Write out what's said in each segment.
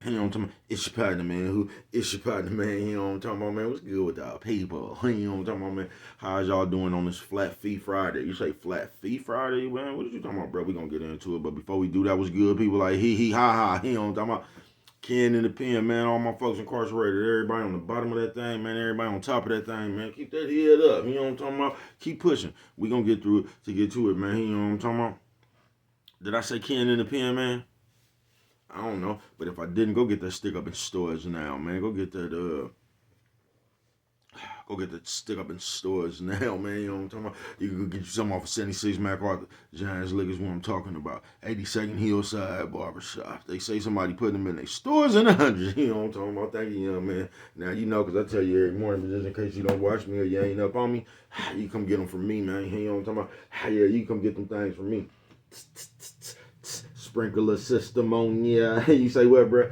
You know what I'm talking about? It's your partner, man. It's your partner, man. You know what I'm talking about, man? What's good with our people? You know what I'm talking about, man? How's y'all doing on this Flat Fee Friday? You say Flat Fee Friday, man? What are you talking about, bro? We gonna get into it. But before we do that, what's good? People like hee ha ha. You know what I'm talking about? Ken in the pen, man. All my folks incarcerated. Everybody on the bottom of that thing, man. Everybody on top of that thing, man. Keep that head up. You know what I'm talking about? Keep pushing. We gonna get through it to get to it, man. You know what I'm talking about? Did I say Ken in the pen, man? I don't know, but if I didn't, go get that stick up in stores now, man. Go get that stick up in stores now, man. You know what I'm talking about? You can go get you some off of 76 MacArthur. Giants Liquors, what I'm talking about. 82nd Hillside Barbershop. They say somebody put them in their stores in the hundreds. You know what I'm talking about? Thank you, young man. Now, you know, because I tell you every morning, but just in case you don't watch me or you ain't up on me, you come get them from me, man. You know what I'm talking about? Yeah, you come get them things from me. Sprinkler system on ya. You say what, bro?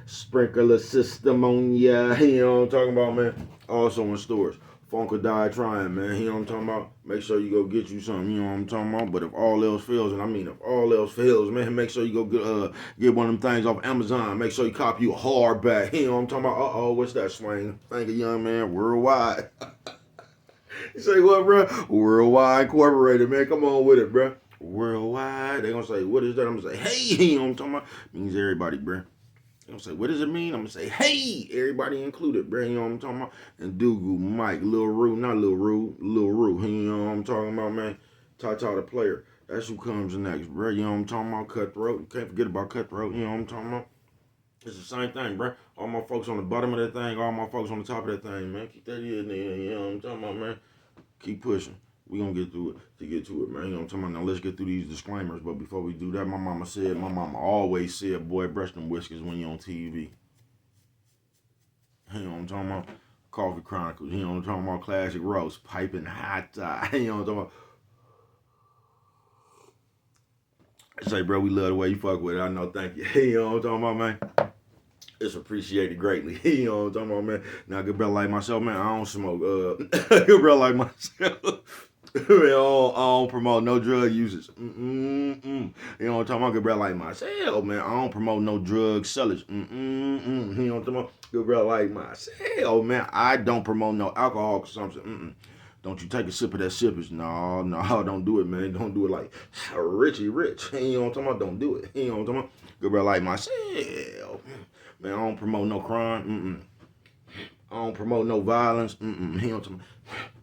Sprinkler system on ya. You know what I'm talking about, man? Also in stores. Funk or die trying, man. You know what I'm talking about? Make sure you go get you something. You know what I'm talking about? But if all else fails, and I mean if all else fails, man, make sure you go get one of them things off Amazon. Make sure you copy you a hardback. You know what I'm talking about? What's that swing? Thank you, young man. Worldwide. You say what, bro? Worldwide Incorporated, man. Come on with it, bro. Worldwide. They gonna say, what is that? I'm gonna say, hey, you know what I'm talking about? Means everybody, bro. They gonna say, what does it mean? I'm gonna say, hey, everybody included, bro. You know what I'm talking about? And Dougal, Mike, Lil Rue, not Lil Rue, Lil Rue. You know what I'm talking about, man? Tata the player. That's who comes next, bro. You know what I'm talking about? Cutthroat. You can't forget about Cutthroat. You know what I'm talking about? It's the same thing, bro. All my folks on the bottom of that thing, all my folks on the top of that thing, man. Keep that in there. You know what I'm talking about, man? Keep pushing. We gonna get through it to get to it, man. You know what I'm talking about? Now let's get through these disclaimers. But before we do that, my mama always said, boy, brush them whiskers when you're on TV. You know what I'm talking about? Coffee Chronicles. You know what I'm talking about? Classic roast, piping hot. You know what I'm talking about? I say, bro, we love the way you fuck with it. I know, thank you. You know what I'm talking about, man? It's appreciated greatly. You know what I'm talking about, man? Now, good brother like myself, man, I don't smoke. Good brother like myself. Man, I don't promote no drug users. You know what I'm talking about? Good brother like myself, man. I don't promote no drug sellers. You know what I'm talking about? Good brother like myself, man. I don't promote no alcohol consumption. Don't you take a sip of that sippers. No, no, don't do it, man. Don't do it like Richie Rich. You know what I'm talking about? Don't do it. You know what I'm talking about? Good brother like myself. Man, I don't promote no crime. I don't promote no violence. You know what I'm talking about?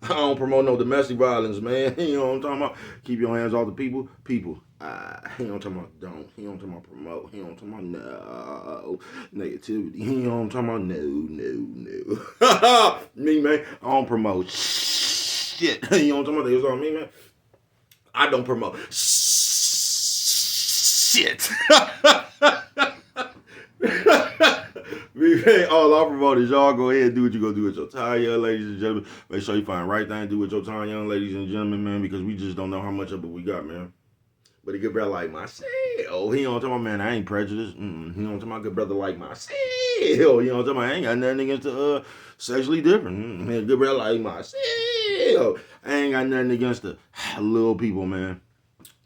I don't promote no domestic violence, man. You know what I'm talking about? Keep your hands off the people. People. You know what I'm talking about? Don't. You know what I'm talking about? Promote. You know what I'm talking about? No. Negativity. You know what I'm talking about? No. Me, man. I don't promote shit. You know what I'm talking about? That's what I mean, man. I don't promote shit. All I promote is y'all go ahead and do what you gonna do with your time, young ladies and gentlemen. Make sure you find the right thing to do with your time, young ladies and gentlemen, man, because we just don't know how much of it we got, man. But a good brother like myself, he don't talk about, man, I ain't prejudiced. He don't talk about good brother like myself. You know what I'm talking about? I ain't got nothing against the sexually different. Good brother like myself. I ain't got nothing against the little people, man.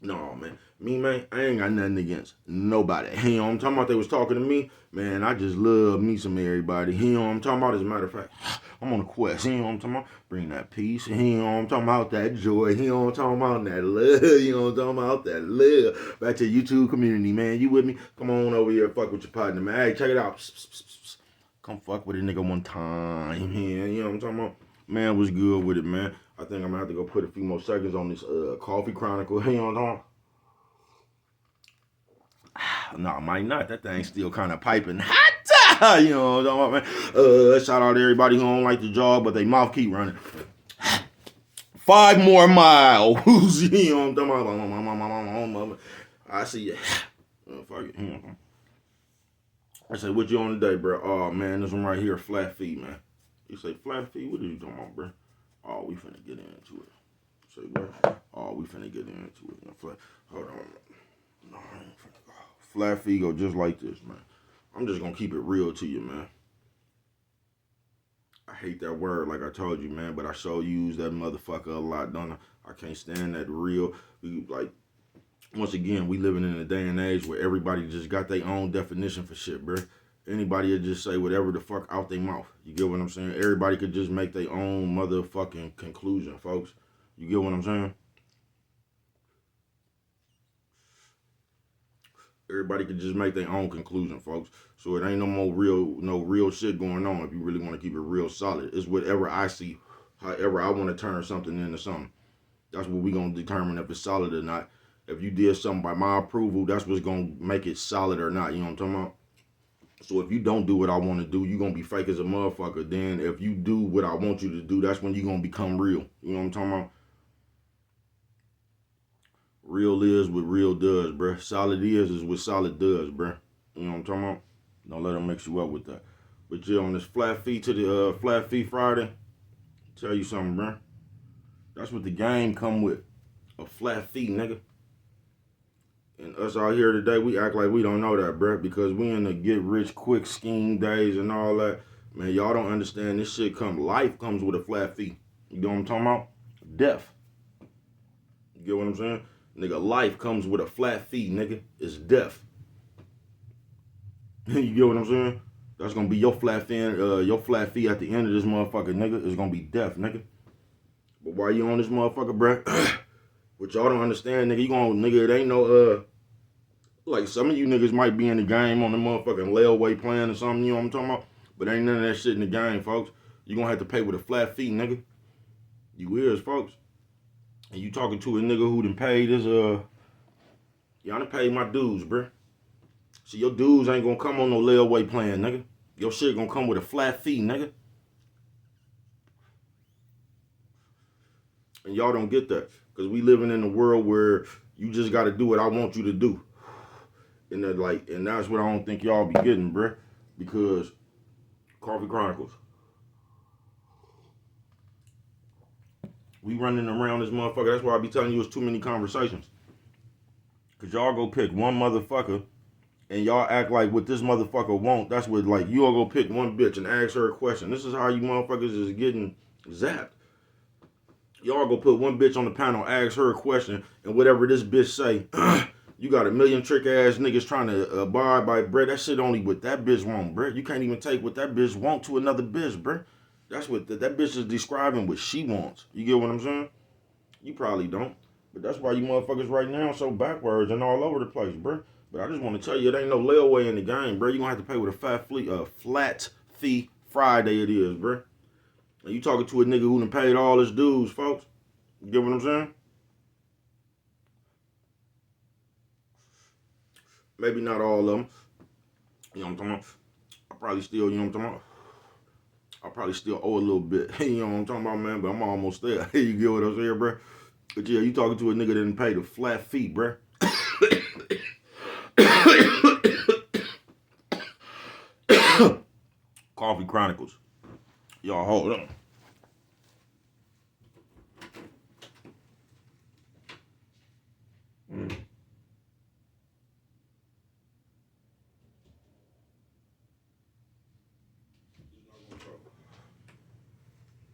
No, man. Me, man, I ain't got nothing against nobody. You know what I'm talking about? They was talking to me. Man, I just love me some everybody. You know what I'm talking about? As a matter of fact, I'm on a quest. You know what I'm talking about? Bring that peace. You know what I'm talking about? That joy. You know what I'm talking about? That love. You know what I'm talking about? That love. Back to YouTube community, man. You with me? Come on over here and fuck with your partner, man. Hey, check it out. Come fuck with a nigga one time. Man. You know what I'm talking about? Man, was good with it, man. I think I'm gonna have to go put a few more seconds on this Coffee Chronicle. You know what I'm talking about? No, might not. That thing's still kind of piping hot. You know what I'm talking about, man? Shout out to everybody who don't like the job, but they mouth keep running. 5 more miles. You know what I'm talking about? I see you. Fuck it. I say, what you on today, bro? Oh, man, this one right here, flat feet, man. You say, flat feet? What are you talking about, bro? Oh, we finna get into it. Say, what? Oh, we finna get into it. Hold on. No, I ain't finna go. Flat feet go just like this, man. I'm just gonna keep it real to you, man. I hate that word, like I told you, man, but I sure use that motherfucker a lot, don't I? I can't stand that real. Like, once again, we living in a day and age where everybody just got their own definition for shit, bro. Anybody would just say whatever the fuck out their mouth. You get what I'm saying? Everybody could just make their own motherfucking conclusion, folks. You get what I'm saying? Everybody could just make their own conclusion, folks. So it ain't no real shit going on if you really want to keep it real solid. It's whatever I see, however I want to turn something into something. That's what we gonna determine if it's solid or not. If you did something by my approval, that's what's gonna make it solid or not. You know what I'm talking about? So if you don't do what I want to do, you're gonna be fake as a motherfucker. Then if you do what I want you to do, that's when you're gonna become real. You know what I'm talking about? Real is what real does, bruh. Solid is what solid does, bruh. You know what I'm talking about? Don't let them mix you up with that. But yeah, on this flat fee to the flat fee Friday, tell you something, bruh. That's what the game come with. A flat fee, nigga. And us out here today, we act like we don't know that, bruh, because we in the get rich quick scheme days and all that. Man, y'all don't understand this shit life comes with a flat fee. You know what I'm talking about? Death. You get what I'm saying? Nigga, life comes with a flat fee, nigga. It's death. You get what I'm saying? That's gonna be your flat fee at the end of this motherfucker, nigga. It's gonna be death, nigga. But while you on this motherfucker, bruh, what y'all don't understand, nigga, it ain't no, like some of you niggas might be in the game on the motherfucking layaway plan or something, you know what I'm talking about? But ain't none of that shit in the game, folks. You gonna have to pay with a flat fee, nigga. You is, folks. And you talking to a nigga who done paid his, y'all done paid my dues, bruh. See, your dues ain't gonna come on no layaway plan, nigga. Your shit gonna come with a flat fee, nigga. And y'all don't get that. Because we living in a world where you just gotta do what I want you to do. And that's what I don't think y'all be getting, bruh. Because Coffee Chronicles. We running around this motherfucker. That's why I be telling you it's too many conversations. Because y'all go pick one motherfucker and y'all act like what this motherfucker want. That's what, like, you all go pick one bitch and ask her a question. This is how you motherfuckers is getting zapped. Y'all go put one bitch on the panel, ask her a question, and whatever this bitch say, you got a million trick ass niggas trying to abide by, bruh. That shit only what that bitch want, bruh. You can't even take what that bitch want to another bitch, bruh. That's what that bitch is describing what she wants. You get what I'm saying? You probably don't. But that's why you motherfuckers right now so backwards and all over the place, bruh. But I just want to tell you, it ain't no layaway in the game, bruh. You gonna have to pay with a flat fee Friday it is, bruh. And you talking to a nigga who done paid all his dues, folks. You get what I'm saying? Maybe not all of them. You know what I'm talking about? I probably still, you know what I'm talking about? I probably still owe a little bit. You know what I'm talking about, man? But I'm almost there. You get what I'm saying, bruh? But yeah, you talking to a nigga that didn't pay the flat fee, bruh. Coffee Chronicles. Y'all hold on.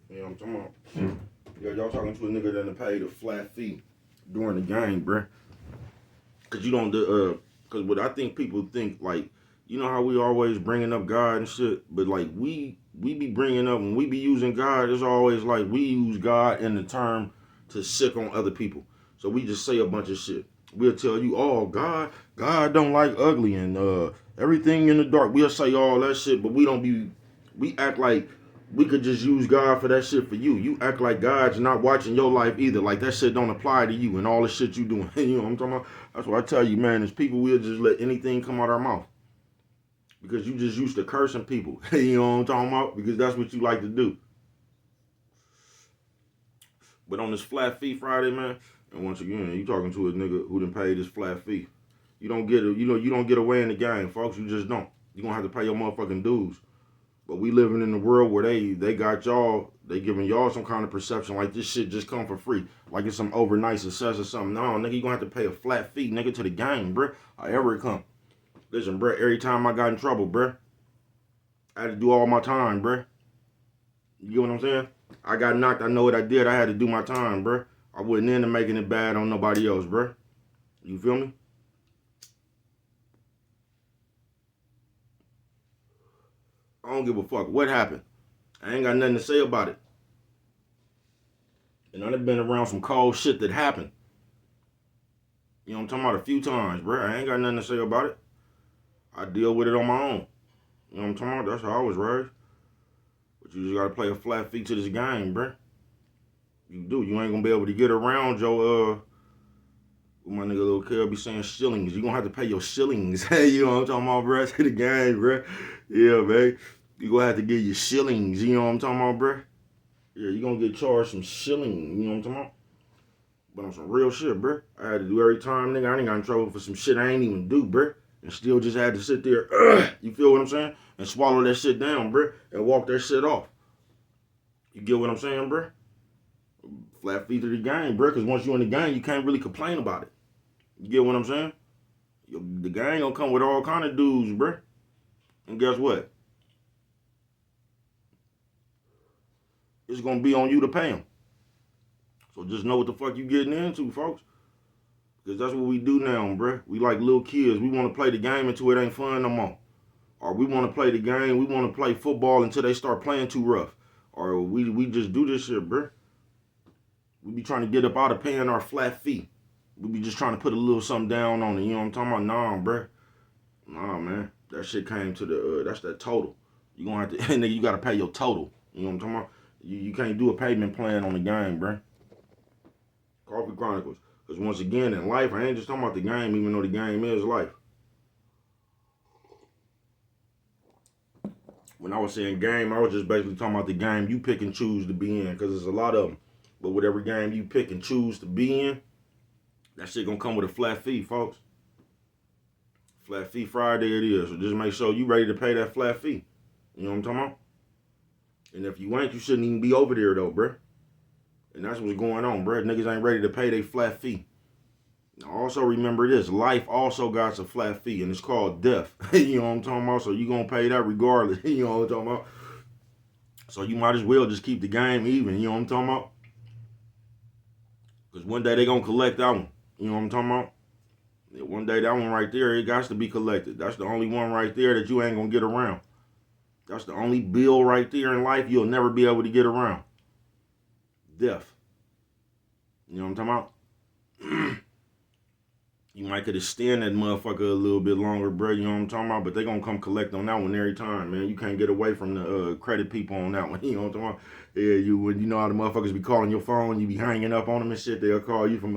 You know what I'm talking about? Yeah, y'all talking to a nigga that done paid a flat fee during the game, bruh. Cause you don't, cause what I think people think, like, you know how we always bringing up God and shit, but like we be bringing up, when we be using God, it's always like we use God in the term to sick on other people. So we just say a bunch of shit. We'll tell you, oh, God don't like ugly and everything in the dark. We'll say all that shit, but we act like we could just use God for that shit for you. You act like God's not watching your life either. Like that shit don't apply to you and all the shit you doing. You know what I'm talking about? That's what I tell you, man. Is people will just let anything come out our mouth. Because you just used to cursing people. You know what I'm talking about? Because that's what you like to do. But on this flat fee Friday, man, and once again, you talking to a nigga who done paid this flat fee. You don't get away in the game, folks. You just don't. You gonna have to pay your motherfucking dues. But we living in a world where they got y'all, they giving y'all some kind of perception like this shit just come for free. Like it's some overnight success or something. No, nigga, you gonna have to pay a flat fee, nigga, to the game, bruh. However it come. Listen, bruh, every time I got in trouble, bruh, I had to do all my time, bruh. You get what I'm saying? I got knocked, I know what I did. I had to do my time, bruh. I wasn't into making it bad on nobody else, bruh. You feel me? I don't give a fuck what happened. I ain't got nothing to say about it. And I've been around some cold shit that happened. You know what I'm talking about? A few times, bro. I ain't got nothing to say about it. I deal with it on my own. You know what I'm talking about? That's how I was raised. But you just gotta play a flat feet to this game, bro. You do. You ain't gonna be able to get around your my nigga Lil Kel be saying shillings. You gonna have to pay your shillings. You know what I'm talking about, bro? To the game, bro. Yeah, man. You gonna have to get your shillings. You know what I'm talking about, bro? Yeah, you gonna get charged some shilling. You know what I'm talking about? But on some real shit, bro. I had to do every time, nigga. I ain't got in trouble for some shit I ain't even do, bro. And still just had to sit there. You feel what I'm saying? And swallow that shit down, bro. And walk that shit off. You get what I'm saying, bro? Flat feet to the game, bro. Because once you in the game, you can't really complain about it. You get what I'm saying? The gang gonna come with all kind of dudes, bro. And guess what? It's gonna be on you to pay them. So just know what the fuck you getting into, folks. Because that's what we do now, bro. We like little kids. We want to play the game until it ain't fun no more. Or we want to play the game. We want to play football until they start playing too rough. Or we just do this shit, bro. We be trying to get up out of paying our flat fee. We be just trying to put a little something down on it. You know what I'm talking about? Nah, bro. Nah, man. That shit came to the, that's that total. You gonna have to, nigga, you gotta pay your total. You know what I'm talking about? You can't do a payment plan on the game, bro. Coffee Chronicles. Because once again, in life, I ain't just talking about the game, even though the game is life. When I was saying game, I was just basically talking about the game you pick and choose to be in. Because there's a lot of them. But whatever game you pick and choose to be in, that shit gonna come with a flat fee, folks. Flat fee Friday it is. So just make sure you ready to pay that flat fee. You know what I'm talking about? And if you ain't, you shouldn't even be over there, though, bruh. And that's what's going on, bruh. Niggas ain't ready to pay their flat fee. Now, also remember this. Life also got a flat fee, and it's called death. You know what I'm talking about? So you going to pay that regardless. You know what I'm talking about? So you might as well just keep the game even. You know what I'm talking about? Because one day they going to collect that one. You know what I'm talking about? One day that one right there, it got to be collected. That's the only one right there that you ain't going to get around. That's the only bill right there in life you'll never be able to get around. Death. You know what I'm talking about? You might could extend that motherfucker a little bit longer, bro. You know what I'm talking about? But they gonna come collect on that one every time, man. You can't get away from the credit people on that one. You know what I'm talking about? Yeah, when you know how the motherfuckers be calling your phone, you be hanging up on them and shit. They'll call you from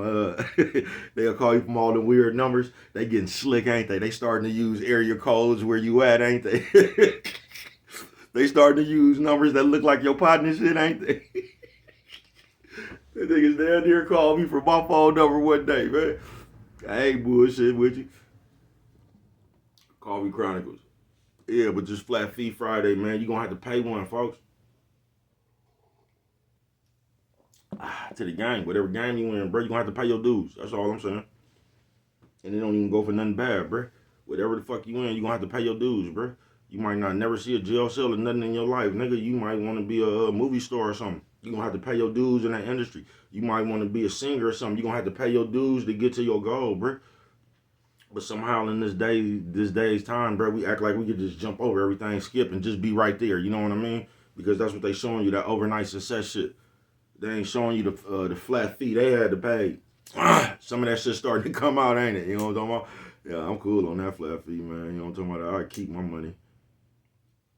they'll call you from all the weird numbers. They getting slick, ain't they? They starting to use area codes where you at, ain't they? They starting to use numbers that look like your partner shit, ain't they? That niggas down there called me from my phone number one day, man. I ain't bullshit with you. Coffee Chronicles. Yeah, but just flat fee Friday, man. You gonna have to pay one, folks. To the game. Whatever game you in, bro, you gonna have to pay your dues. That's all I'm saying. And it don't even go for nothing bad, bro. Whatever the fuck you in, you gonna have to pay your dues, bro. You might not never see a jail cell or nothing in your life. Nigga, you might want to be a movie star or something. You gonna have to pay your dues in that industry. You might want to be a singer or something. You gonna have to pay your dues to get to your goal, bro. But somehow in this day's time, bro, we act like we could just jump over everything, skip, and just be right there. You know what I mean? Because that's what they showing you, that overnight success shit. They ain't showing you the flat fee they had to pay. Some of that shit starting to come out, ain't it? You know what I'm talking about? Yeah, I'm cool on that flat fee, man. You know what I'm talking about? I keep my money.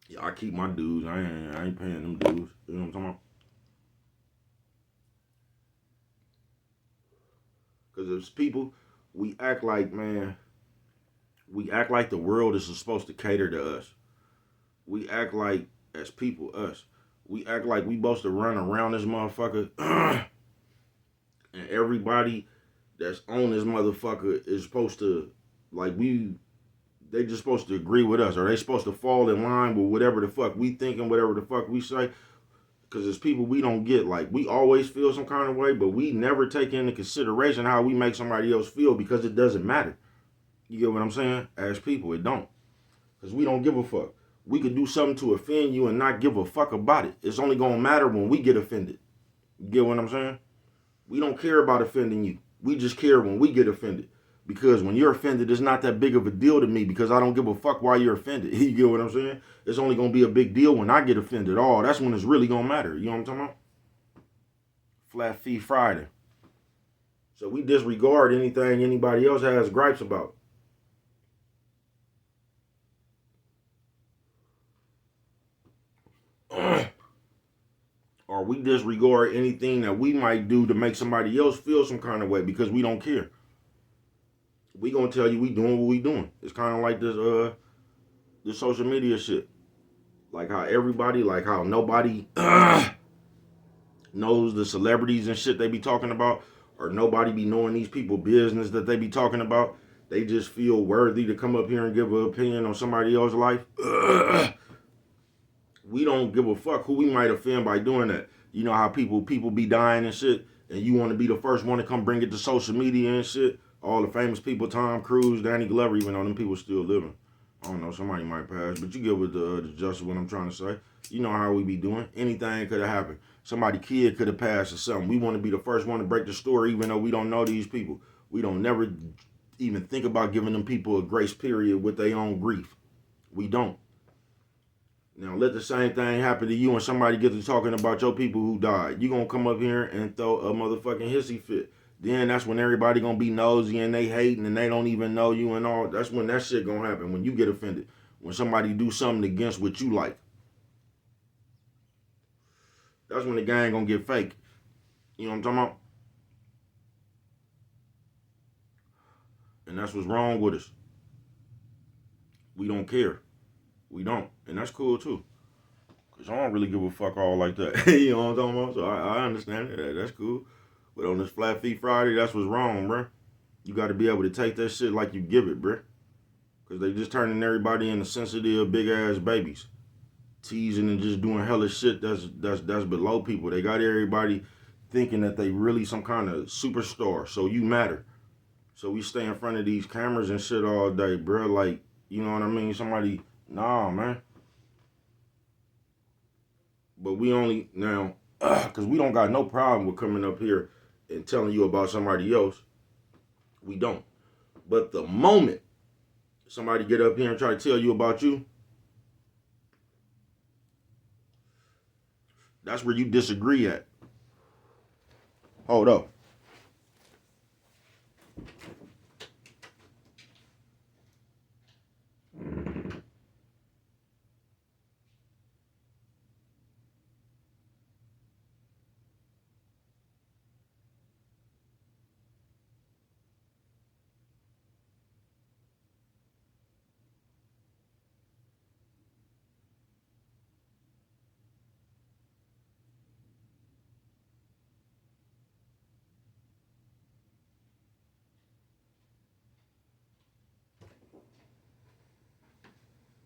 Yeah, I keep my dues. I ain't paying them dues. You know what I'm talking about? Because as people, we act like, man, we act like the world is supposed to cater to us. We act like, as people, us, we act like we supposed to run around this motherfucker and everybody that's on this motherfucker is supposed to, like, they just supposed to agree with us, or they supposed to fall in line with whatever the fuck we think and whatever the fuck we say. Because as people, we don't get, like, we always feel some kind of way, but we never take into consideration how we make somebody else feel, because it doesn't matter. You get what I'm saying? As people, it don't. Because we don't give a fuck. We could do something to offend you and not give a fuck about it. It's only going to matter when we get offended. You get what I'm saying? We don't care about offending you. We just care when we get offended. Because when you're offended, it's not that big of a deal to me because I don't give a fuck why you're offended. You get what I'm saying? It's only going to be a big deal when I get offended. Oh, that's when it's really going to matter. You know what I'm talking about? Flat Fee Friday. So we disregard anything anybody else has gripes about. Or we disregard anything that we might do to make somebody else feel some kind of way because we don't care. We gonna tell you we doing what we doing. It's kind of like this social media shit. Like how everybody, like how nobody knows the celebrities and shit they be talking about, or nobody be knowing these people business that they be talking about. They just feel worthy to come up here and give an opinion on somebody else's life. We don't give a fuck who we might offend by doing that. You know how people be dying and shit, and you want to be the first one to come bring it to social media and shit. All the famous people, Tom Cruise, Danny Glover, even though them people still living. I don't know, somebody might pass, but you get with the justice what I'm trying to say. You know how we be doing. Anything could have happened. Somebody kid could have passed or something. We want to be the first one to break the story, even though we don't know these people. We don't never even think about giving them people a grace period with their own grief. We don't. Now, let the same thing happen to you and somebody gets to talking about your people who died. You going to come up here and throw a motherfucking hissy fit. Then that's when everybody going to be nosy and they hating and they don't even know you and all. That's when that shit going to happen, when you get offended. When somebody do something against what you like. That's when the gang going to get fake. You know what I'm talking about? And that's what's wrong with us. We don't care. We don't. And that's cool too. Because I don't really give a fuck all like that. You know what I'm talking about? So I understand it. That's cool. But on this Flat Fee Friday, that's what's wrong, bruh. You got to be able to take that shit like you give it, bruh. Because they just turning everybody into sensitive, big-ass babies. Teasing and just doing hella shit that's below people. They got everybody thinking that they really some kind of superstar. So you matter. So we stay in front of these cameras and shit all day, bruh. Like, you know what I mean? Somebody, nah, man. But we only, now, because we don't got no problem with coming up here and telling you about somebody else. We don't. But the moment somebody get up here and try to tell you about you, that's where you disagree at. Hold up.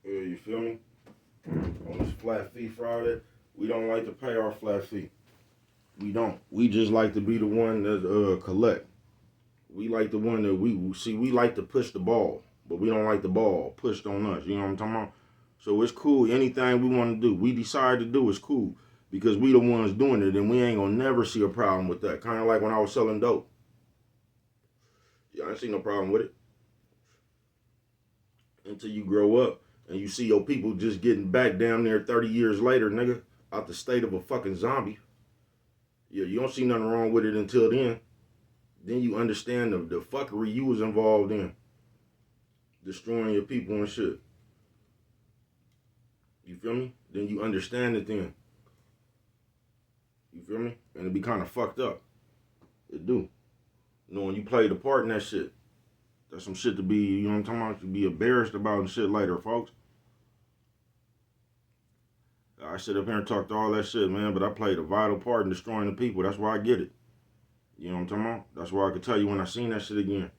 Yeah, you feel me? On this Flat Fee Friday, we don't like to pay our flat fee. We don't. We just like to be the one that collect. We like the one that we like to push the ball, but we don't like the ball pushed on us. You know what I'm talking about? So it's cool. Anything we want to do, we decide to do is cool because we the ones doing it, and we ain't gonna never see a problem with that. Kind of like when I was selling dope. Yeah, I ain't see no problem with it until you grow up and you see your people just getting back down there 30 years later, nigga, out the state of a fucking zombie. Yeah, you don't see nothing wrong with it until then. Then you understand the fuckery you was involved in. Destroying your people and shit. You feel me? Then you understand it then. You feel me? And it be kind of fucked up. It do. You know, when you played a part in that shit, that's some shit to be, you know what I'm talking about? To be embarrassed about and shit later, folks. I sit up here and talk to all that shit, man, but I played a vital part in destroying the people. That's why I get it. You know what I'm talking about? That's why I could tell you when I seen that shit again.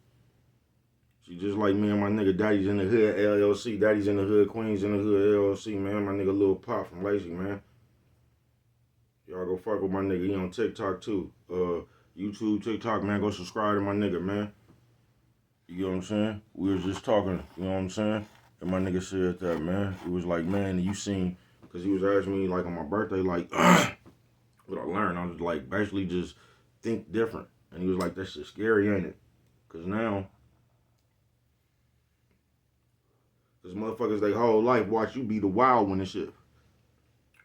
She just like me and my nigga Daddy's in the Hood LLC. Daddy's in the Hood, Queens in the Hood LLC, man. My nigga Lil Pop from Lazy, man. Y'all go fuck with my nigga. He on TikTok too. YouTube, TikTok, man. Go subscribe to my nigga, man. You get what I'm saying? We was just talking, you know what I'm saying? And my nigga said that, man. He was like, man, you seen, because he was asking me, like, on my birthday, like, what I learned. I was like, basically just think different. And he was like, that shit scary, ain't it? Because now, Because motherfuckers, they whole life watch you be the wild one and shit.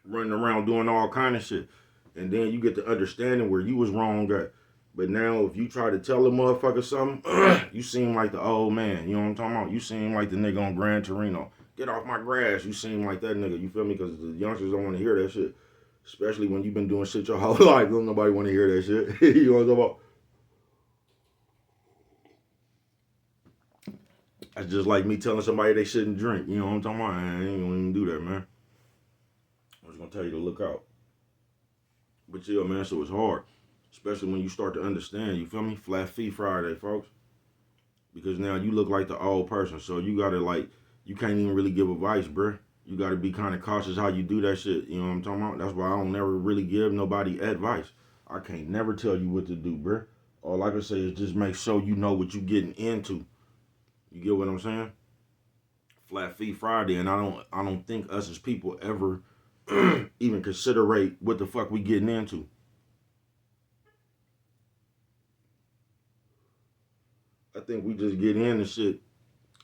Running around doing all kind of shit. And then you get the understanding where you was wrong at. But now if you try to tell a motherfucker something, you seem like the old man. You know what I'm talking about? You seem like the nigga on Gran Torino. Get off my grass. You seem like that nigga. You feel me? Because the youngsters don't want to hear that shit. Especially when you've been doing shit your whole life. Don't nobody want to hear that shit. You know what I'm talking about? That's just like me telling somebody they shouldn't drink. You know what I'm talking about? I ain't gonna even do that, man. I'm just gonna tell you to look out. But yeah, man, so it's hard. Especially when you start to understand, you feel me? Flat Feet Friday, folks. Because now you look like the old person. So you gotta you can't even really give advice, bruh. You gotta be kind of cautious how you do that shit. You know what I'm talking about? That's why I don't never really give nobody advice. I can't never tell you what to do, bruh. All I can say is just make sure you know what you're getting into. You get what I'm saying? Flat Feet Friday, and I don't think us as people ever even considerate what the fuck we getting into. I think we just get into shit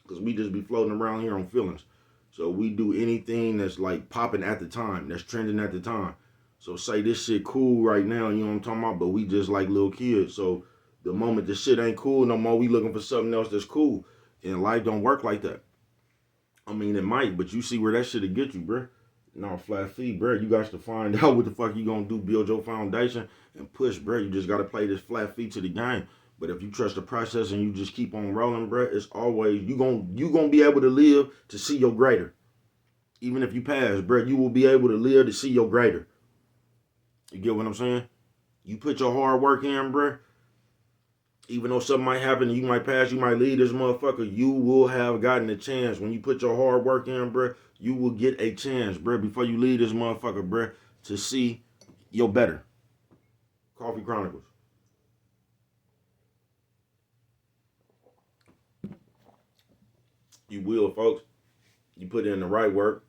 because we just be floating around here on feelings. So we do anything that's like popping at the time, that's trending at the time. So say this shit cool right now, you know what I'm talking about? But we just like little kids. So the moment the shit ain't cool no more, we looking for something else that's cool. And life don't work like that. I mean, it might, but you see where that shit'll get you, bruh. No, Flat Feet, bruh. You got to find out what the fuck you gonna do, build your foundation, and push, bruh. You just gotta play this Flat Feet to the game. But if you trust the process and you just keep on rolling, bruh, it's always, you gonna be able to live to see your greater. Even if you pass, bruh, you will be able to live to see your greater. You get what I'm saying? You put your hard work in, bruh. Even though something might happen, you might pass, you might leave this motherfucker, you will have gotten a chance. When you put your hard work in, bruh, you will get a chance, bruh, before you leave this motherfucker, bruh, to see your better. Coffee Chronicles. You will, folks. You put in the right work.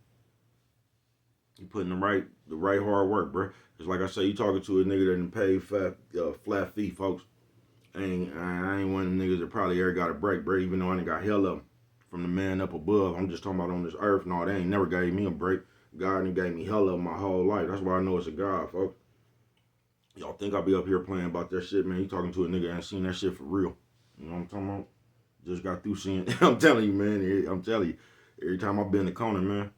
You put in the right hard work, bruh. Just like I say, you talking to a nigga that done paid flat fee, folks. I ain't one of them niggas that probably ever got a break, bro, even though I done got hell of them from the man up above. I'm just talking about on this earth. No, they ain't never gave me a break. God done gave me hell of my whole life. That's why I know it's a God, folks. Y'all think I'll be up here playing about that shit, man. You talking to a nigga that ain't seen that shit for real. You know what I'm talking about? Just got through seeing I'm telling you, man. I'm telling you. Every time I've been in the corner, man.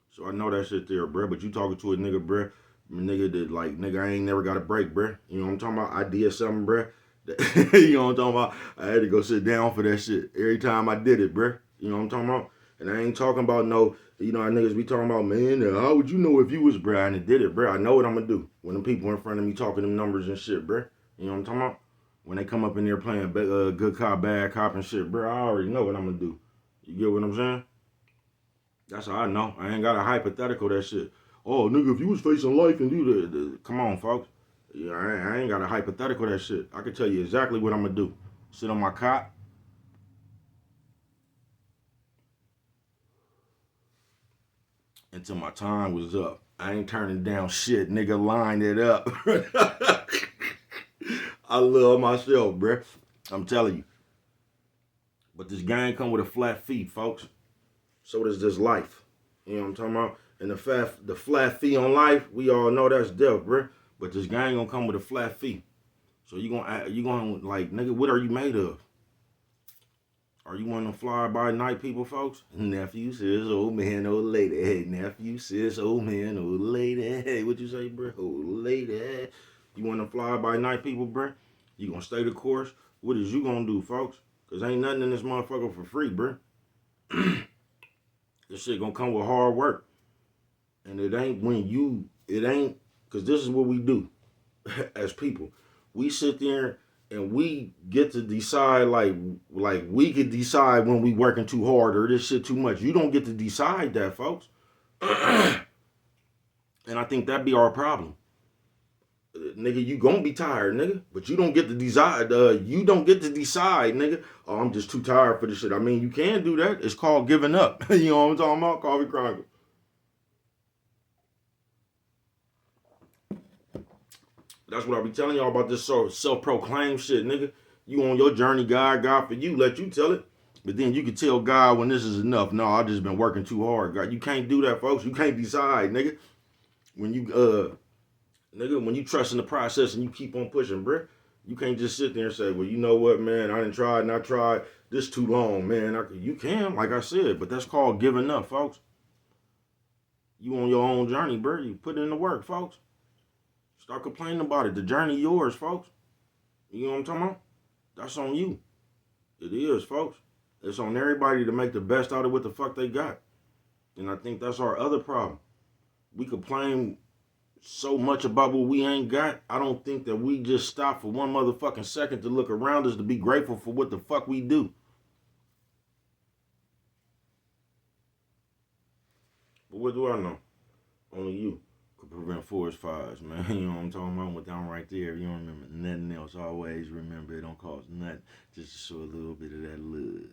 So I know that shit there, bro. But you talking to a nigga, bro. Nigga that nigga, I ain't never got a break, bro. You know what I'm talking about? I did something, bro. You know what I'm talking about? I had to go sit down for that shit every time I did it, bruh. You know what I'm talking about? And I ain't talking about no, you know how niggas be talking about, man, how would you know if you was, bruh? I done did it, bruh. I know what I'm gonna do when them people in front of me talking them numbers and shit, bruh. You know what I'm talking about? When they come up in there playing good cop, bad cop and shit, bruh, I already know what I'm gonna do. You get what I'm saying? That's how I know. I ain't got a hypothetical that shit. Oh, nigga, if you was facing life and you come on, folks. Yeah, I ain't got a hypothetical that shit. I can tell you exactly what I'm gonna do. Sit on my cot. Until my time was up. I ain't turning down shit, nigga. Line it up. I love myself, bruh. I'm telling you. But this game come with a flat fee, folks. So does this life. You know what I'm talking about? And the flat fee on life, we all know that's death, bruh. But this game gonna come with a flat fee. So you gonna like, nigga, what are you made of? Are you one of them fly by night people, folks? Nephew says, old man, old lady. Hey, nephew says, old man, old lady. Hey, what you say, bruh? Old lady. You want to fly by night people, bruh? You gonna stay the course? What is you gonna do, folks? Cause ain't nothing in this motherfucker for free, bruh. This shit gonna come with hard work. And it ain't cause this is what we do as people. We sit there and we get to decide like we could decide when we working too hard or this shit too much. You don't get to decide that, folks. And I think that be our problem. Nigga, you gonna be tired, nigga. But you don't get to decide. You don't get to decide, nigga. Oh, I'm just too tired for this shit. I mean, you can do that. It's called giving up. You know what I'm talking about? Coffee Chronicle. That's what I be telling y'all about this sort of self-proclaimed shit, nigga. You on your journey, God for you. Let you tell it. But then you can tell God when this is enough. No, I just been working too hard, God. You can't do that, folks. You can't decide, nigga. When you nigga, when you trust in the process and you keep on pushing, bruh, you can't just sit there and say, well, you know what, man, I didn't try and I tried this too long, man. You can, like I said, but that's called giving up, folks. You on your own journey, bruh. You put in the work, folks. Start complaining about it. The journey yours, folks. You know what I'm talking about? That's on you. It is, folks. It's on everybody to make the best out of what the fuck they got. And I think that's our other problem. We complain so much about what we ain't got. I don't think that we just stop for one motherfucking second to look around us to be grateful for what the fuck we do. But what do I know? Only you could prevent forest fires, man. You know what I'm talking about? Went down right there. You don't remember nothing else. Always remember it don't cost nothing. Just to show a little bit of that love.